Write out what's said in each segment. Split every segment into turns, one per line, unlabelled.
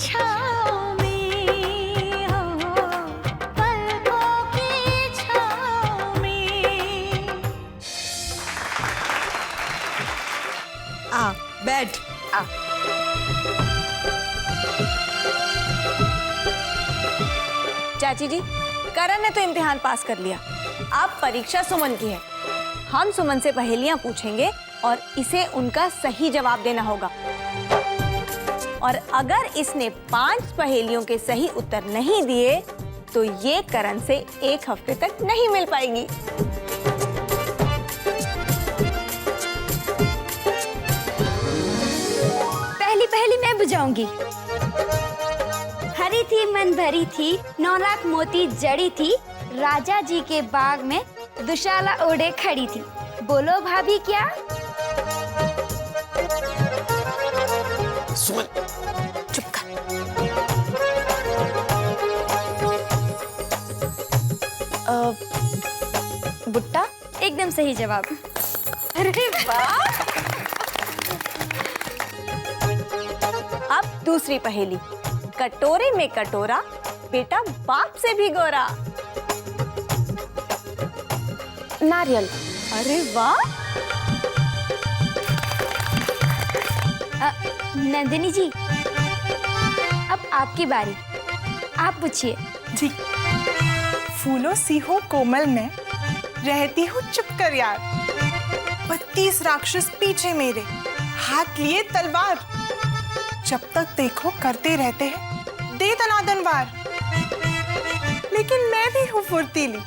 छाँव में, हो पलकों की छाँव में।
आ बैठ। आ
चाची जी, करण ने तो इम्तिहान पास कर लिया। अब परीक्षा सुमन की है। हम सुमन से पहेलियां पूछेंगे और इसे उनका सही जवाब देना होगा। और अगर इसने 5 पहेलियों के सही उत्तर नहीं दिए तो ये करण से 1 हफ्ते तक नहीं मिल पाएगी।
पहली पहली मैं बुझाऊंगी। हरी थी मन भरी थी, 9 लाख मोती जड़ी थी, राजा जी के बाग में दुशाला ओढ़े खड़ी थी। बोलो भाभी क्या?
सुमन
चुप कर।
भुट्टा?
एकदम सही जवाब।
अरे वाह! अब दूसरी पहेली। कटोरे में कटोरा, बेटा बाप से भी गोरा।
नारियल।
अरे वाह!
नंदिनी जी, अब आपकी बारी। आप पूछिए।
जी। फूलों सी हूँ कोमल में, रहती हूँ चुप कर यार। 32 राक्षस पीछे मेरे, हाथ लिए तलवार। जब तक देखो करते रहते हैं दे दनादन वार। लेकिन मैं भी हूँ फुर्तीली,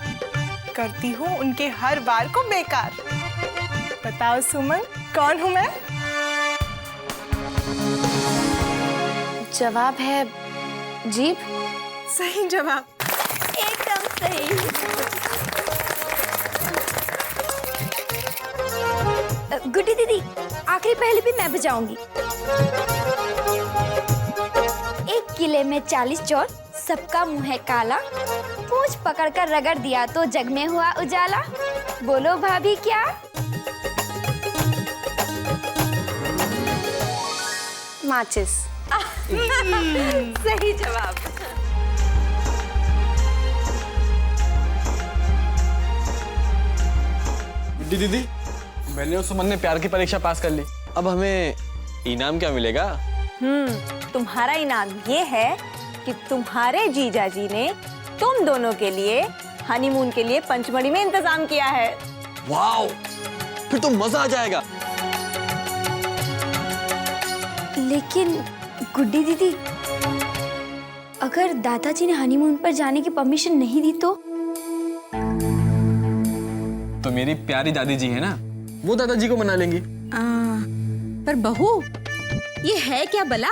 करती हूँ उनके हर वार को बेकार। बताओ सुमन, कौन हूँ मैं?
जवाब है जीभ।
सही जवाब।
एकदम सही। गुड्डी दीदी, आखिरी पहेली भी मैं बुझाऊंगी। एक किले में 40 चोर, सबका मुंह है काला, पूंछ पकड़कर रगड़ दिया तो जग में हुआ उजाला। बोलो भाभी क्या?
माचिस। सही जवाब।
गुड्डी दीदी, मैंने और सुमन ने प्यार की परीक्षा पास कर ली। अब हमें इनाम क्या मिलेगा?
तुम्हारा इनाम ये है कि तुम्हारे जीजा जी ने तुम दोनों के लिए हनीमून के लिए पंचमढ़ी में इंतजाम किया है।
वाओ, फिर तो मजा आ जाएगा।
लेकिन गुड्डी दीदी, अगर दादाजी ने हनीमून पर जाने की परमिशन नहीं दी
तो मेरी प्यारी दादी जी है ना, वो दादाजी को मना लेंगी।
पर बहू, ये है क्या भला?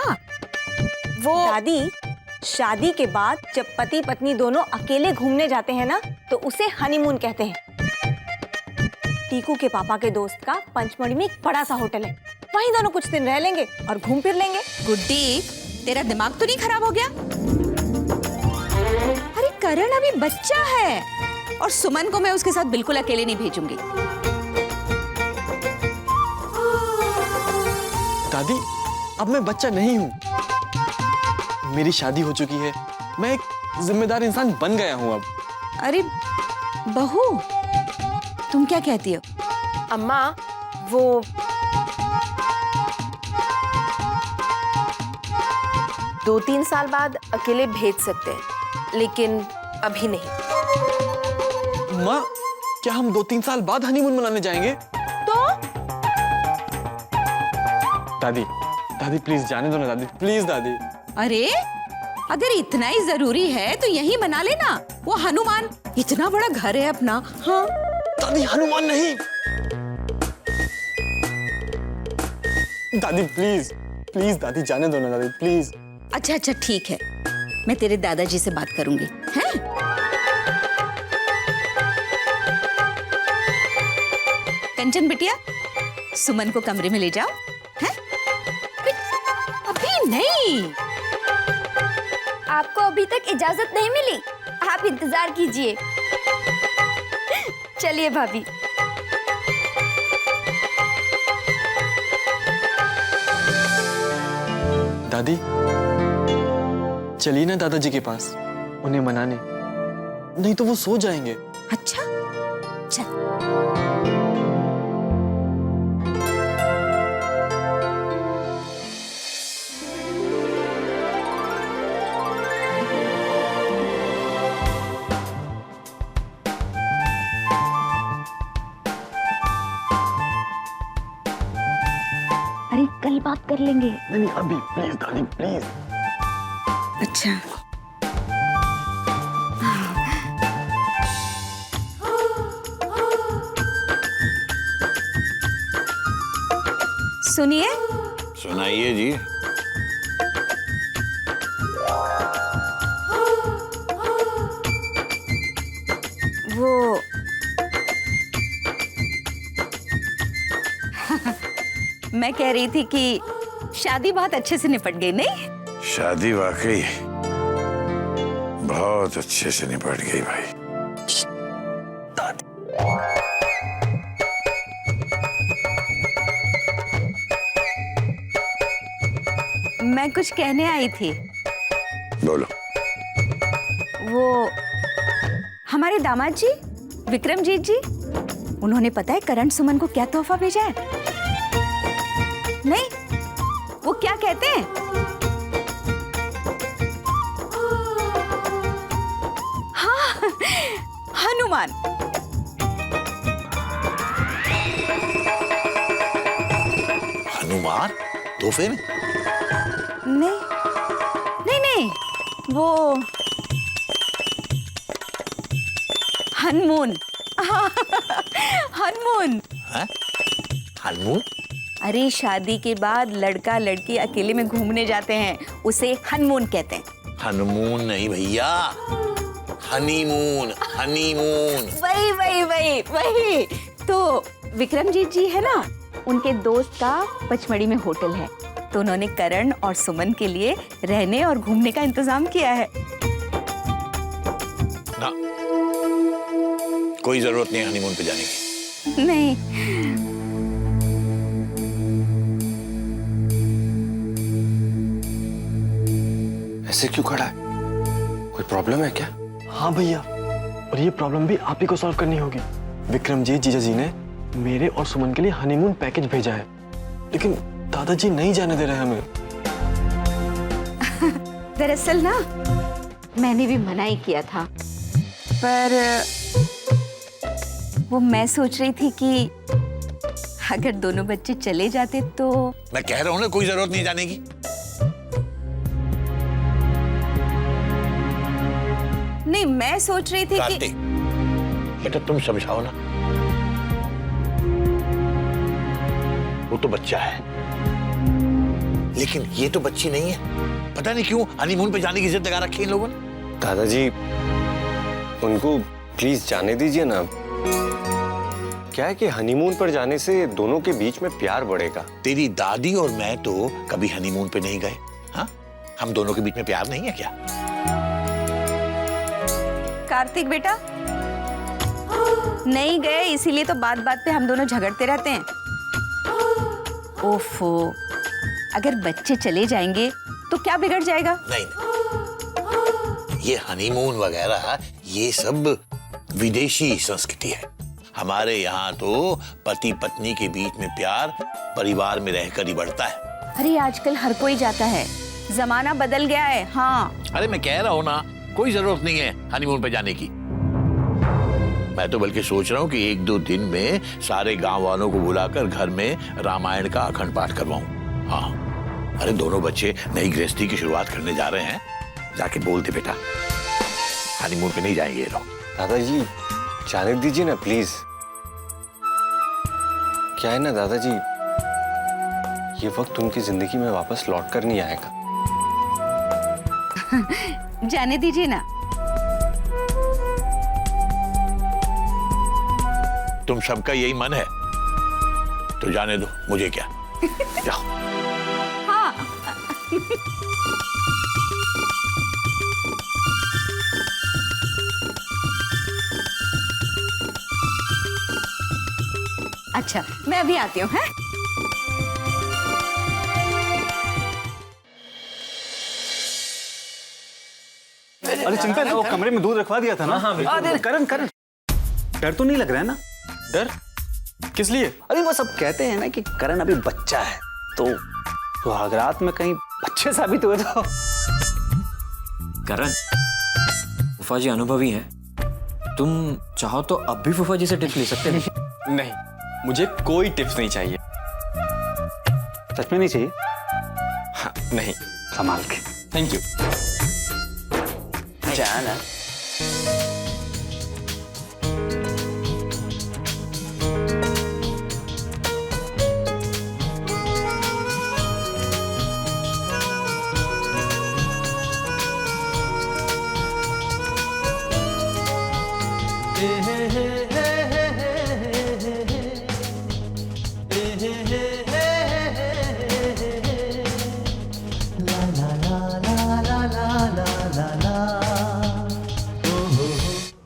वो दादी, शादी के बाद जब पति पत्नी दोनों अकेले घूमने जाते हैं ना तो उसे हनीमून कहते हैं। टीकू के पापा के दोस्त का पंचमढ़ी में एक बड़ा सा होटल है, वहीं दोनों कुछ दिन रह लेंगे और घूम फिर लेंगे।
गुड्डी, तेरा दिमाग तो नहीं खराब हो गया? अरे करण अभी बच्चा है और सुमन को मैं उसके साथ बिल्कुल अकेले नहीं भेजूंगी।
दादी, अब मैं बच्चा नहीं हूँ, मेरी शादी हो चुकी है, मैं एक जिम्मेदार इंसान बन गया हूँ अब।
अरे बहू, तुम क्या कहती हो?
अम्मा, वो 2-3 साल बाद अकेले भेज सकते हैं, लेकिन अभी नहीं।
माँ, क्या हम 2-3 साल बाद हनीमून मनाने जाएंगे?
तो
दादी, दादी प्लीज जाने दो ना दादी, प्लीज दादी।
अरे अगर इतना ही जरूरी है तो यही मना लेना। वो हनुमान, इतना बड़ा घर है अपना। हाँ
दादी, हनुमान नहीं। दादी प्लीज, प्लीज दादी जाने दो ना दादी, प्लीज।
अच्छा अच्छा ठीक है, मैं तेरे दादाजी से बात करूंगी। हैं? कंचन बिटिया, सुमन को कमरे में ले जाओ। हैं? अभी नहीं।
आपको अभी तक इजाजत नहीं मिली, आप इंतजार कीजिए। चलिए भाभी।
दादी, चलिए ना दादाजी के पास उन्हें मनाने, नहीं तो वो सो जाएंगे।
अच्छा चल।
अरे कल बात कर लेंगे।
नहीं अभी प्लीज दादी प्लीज।
अच्छा सुनिए,
सुनाइए जी।
वो मैं कह रही थी कि शादी बहुत अच्छे से निपट गई, नहीं?
शादी वाकई बहुत अच्छे से निपट गई भाई।
मैं कुछ कहने आई थी।
बोलो।
वो हमारे दामाद जी विक्रमजीत जी, उन्होंने पता है करण सुमन को क्या तोहफा भेजा है? नहीं, वो क्या कहते हैं? हाँ, हनुमान।
हनुमान तोहफे में?
नहीं नहीं नहीं, वो हनमून। हनमून।
हैं? हनुमान?
अरे शादी के बाद लड़का लड़की अकेले में घूमने जाते हैं, उसे हनमून कहते हैं।
हनुमान नहीं भैया, हनीमून। हनीमून।
वही वही वही वही। तो विक्रमजीत जी है ना, उनके दोस्त का पचमढ़ी में होटल है, तो उन्होंने करण और सुमन के लिए रहने और घूमने का इंतजाम किया है।
ना, कोई जरूरत नहीं हनीमून पे जाने की।
नहीं,
ऐसे क्यों खड़ा है? कोई प्रॉब्लम है क्या?
हाँ भैया, और ये प्रॉब्लम भी आप ही को सॉल्व करनी होगी। विक्रमजीत जीजा जी ने मेरे और सुमन के लिए हनीमून पैकेज भेजा है, लेकिन दादाजी नहीं जाने दे रहे हमें।
दरअसल ना मैंने भी मना ही किया था, पर वो मैं सोच रही थी कि अगर दोनों बच्चे चले जाते तो।
मैं कह रहा हूं ना, कोई जरूरत नहीं जाने की।
नहीं, मैं सोच रही थी कि
कार्तिक, बेटा तुम समझाओ ना, वो तो बच्चा है, लेकिन ये तो बच्ची नहीं है। पता नहीं क्यों हनीमून पे जाने की जिद लगा रखी है इन लोगों ने।
दादाजी उनको प्लीज जाने दीजिए ना। क्या है कि हनीमून पर जाने से दोनों के बीच में प्यार बढ़ेगा।
तेरी दादी और मैं तो कभी हनीमून पे नहीं गए। हाँ, हम दोनों के बीच में प्यार नहीं है क्या?
कार्तिक बेटा, नहीं गए इसीलिए तो बात बात पे हम दोनों झगड़ते रहते हैं। ओफो, अगर बच्चे चले जाएंगे तो क्या बिगड़ जाएगा?
नहीं, ये हनीमून वगैरह ये सब विदेशी संस्कृति है। हमारे यहाँ तो पति पत्नी के बीच में प्यार परिवार में रहकर ही बढ़ता है।
अरे आजकल हर कोई जाता है, जमाना बदल गया है। हाँ,
अरे मैं कह रहा हूँ ना, कोई जरूरत नहीं है हनीमून पे जाने की। मैं तो बल्कि सोच रहा हूँ कि 1-2 दिन में सारे गांव वालों को बुलाकर घर में रामायण का अखंड पाठ करवाऊं। हाँ, अरे दोनों बच्चे नई गृहस्थी की शुरुआत करने जा रहे हैं, जाके बोल दे बेटा हनीमून पे नहीं जाएंगे ये लोग।
दादाजी जाने दीजिए ना प्लीज। क्या है ना दादाजी, ये वक्त उनकी जिंदगी में वापस लौट कर नहीं आएगा।
जाने दीजिए ना।
तुम सबका यही मन है तो जाने दो, मुझे क्या। जाओ।
हाँ। अच्छा, मैं अभी आती हूँ। हैं?
अरे चिंतन, वो कमरे में दूध रखवा दिया था ना? हाँ, करण करण, डर तो नहीं लग रहा है ना?
डर किस लिए?
अरे वो सब कहते हैं ना कि करण अभी बच्चा है, तो सुहागरात में कहीं बच्चे साबित हुए तो।
करण, फूफा जी अनुभवी हैं। तुम चाहो तो अब भी फूफा जी से टिप्स ले सकते हो।
नहीं, मुझे कोई टिप्स नहीं चाहिए।
सच में नहीं चाहिए?
हाँ, नहीं।
संभाल के।
Thank you.
जाना।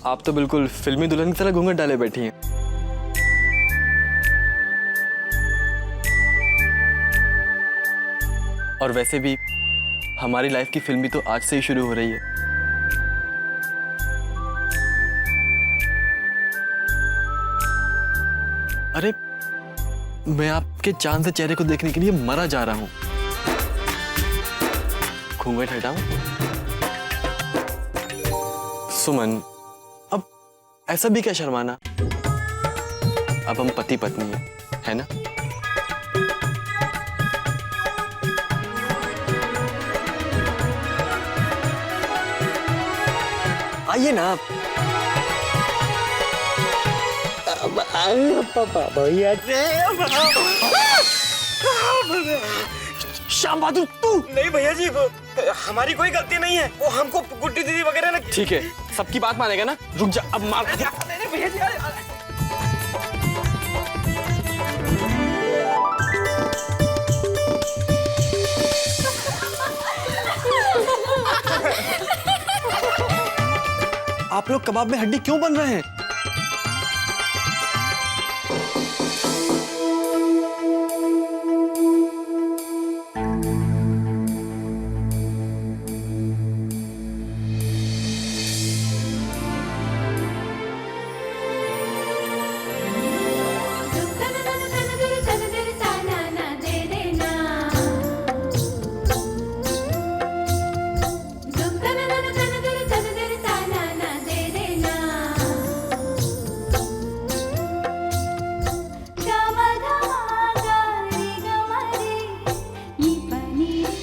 आप तो बिल्कुल फिल्मी दुल्हन की तरह घूंघट डाले बैठी हैं। और वैसे भी हमारी लाइफ की फिल्म भी तो आज से ही शुरू हो रही है। अरे मैं आपके चांद से चेहरे को देखने के लिए मरा जा रहा हूं। घूंघट हटाऊं? सुमन, अब ऐसा भी क्या शर्माना? अब हम पति पत्नी हैं, है ना? आइए ना आप। श्याम बहादुर, तू?
नहीं भैया जी, हमारी कोई गलती नहीं है। वो हमको गुड्डी दीदी वगैरह ने।
ठीक है, सबकी बात मानेगा ना? रुक जा, अब मार।
नहीं भैया जी।
आप लोग कबाब में हड्डी क्यों बन रहे हैं?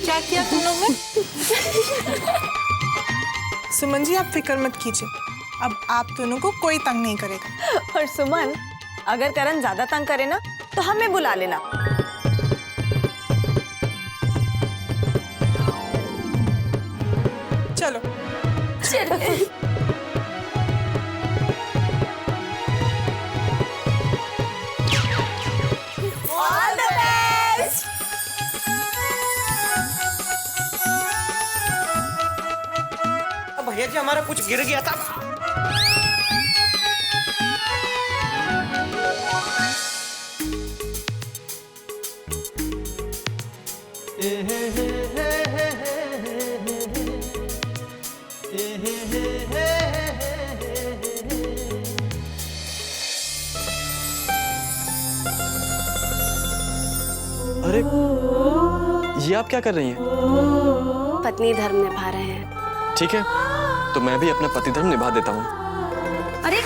क्या किया तुम लोग ने? सुमन जी, आप फिक्र मत कीजिए, अब आप दोनों को कोई तंग नहीं करेगा।
और सुमन, अगर करण ज्यादा तंग करे ना तो हमें बुला लेना।
चलो।
All the best.
भैया जी, हमारा कुछ गिर गया था।
अरे ये आप क्या कर रही हैं?
पत्नी धर्म निभा रहे हैं।
ठीक है, तो मैं भी अपना पति धर्म निभा देता हूँ।
अरे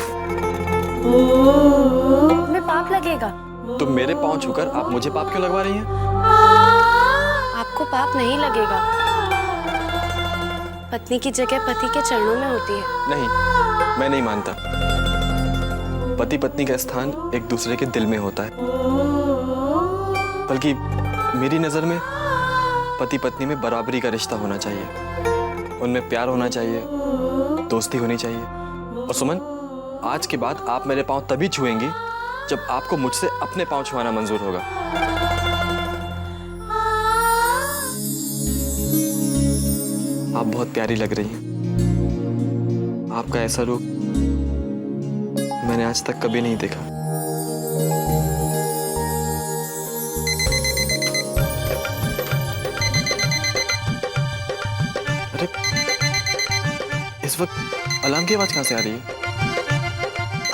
मैं पाप लगेगा।
तो मेरे पांव छूकर आप मुझे पाप क्यों लगवा रही हैं?
आपको पाप नहीं लगेगा। पत्नी की जगह पति के चरणों में होती है।
नहीं, मैं नहीं मानता। पति पत्नी का स्थान एक दूसरे के दिल में होता है। बल्कि मेरी नजर में पति पत्नी में बराबरी का रिश्ता होना चाहिए, उनमें प्यार होना चाहिए, दोस्ती होनी चाहिए। और सुमन, आज के बाद आप मेरे पांव तभी छुएंगी जब आपको मुझसे अपने पांव छुआना मंजूर होगा। आप बहुत प्यारी लग रही हैं। आपका ऐसा रूप मैंने आज तक कभी नहीं देखा। अरे इस वक्त अलार्म की आवाज कहाँ से आ रही है?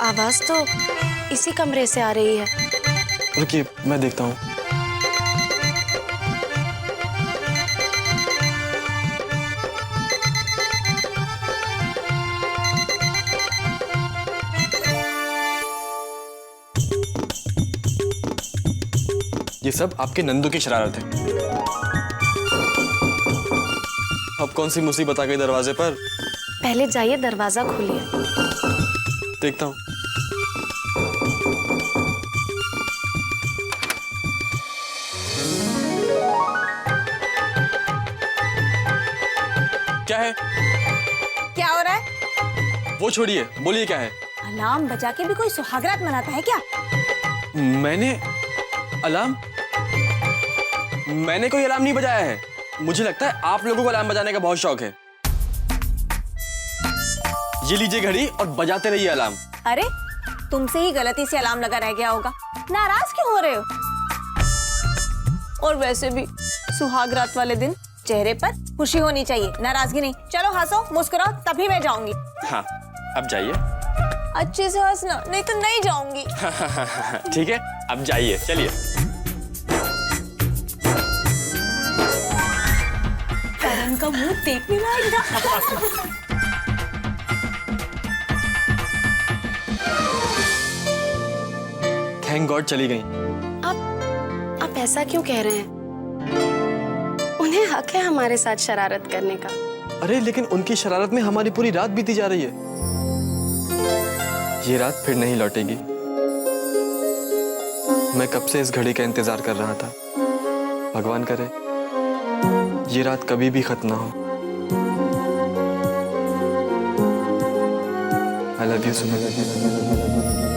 आवाज तो इसी कमरे से आ रही है।
रुकिए, मैं देखता हूँ। ये सब आपके नंदू की शरारत है। अब कौन सी मुसीबत आ गई दरवाजे पर?
पहले जाइए दरवाजा खोलिए।
देखता हूँ। क्या है?
क्या हो रहा है?
वो छोड़िए, बोलिए क्या है?
अलार्म बजा के भी कोई सुहागरात मनाता है क्या?
मैंने अलार्म मैंने कोई अलार्म नहीं बजाया है। मुझे लगता है आप लोगों को अलार्म बजाने का बहुत शौक है। ये लीजिए घड़ी और बजाते रहिए अलार्म।
अरे तुमसे ही गलती से अलार्म लगा रह गया होगा, नाराज क्यों हो रहे हो? और वैसे भी सुहागरात वाले दिन चेहरे पर खुशी होनी चाहिए, नाराजगी नहीं। चलो हंसो, मुस्कुराओ, तभी मैं जाऊंगी।
हाँ, अब जाइए।
अच्छे से हंसना, नहीं तो नहीं जाऊंगी।
ठीक है, अब जाइए, चलिए।
करण का मुंह देखने लायक था।
थैंक गॉड चली गई।
आप ऐसा क्यों कह रहे हैं? उन्हें हक है हमारे साथ शरारत करने का।
अरे लेकिन उनकी शरारत में हमारी पूरी रात बीती जा रही है। ये रात फिर नहीं लौटेगी। मैं कब से इस घड़ी का इंतजार कर रहा था। भगवान करे ये रात कभी भी खत्म ना हो। I love you, Suman.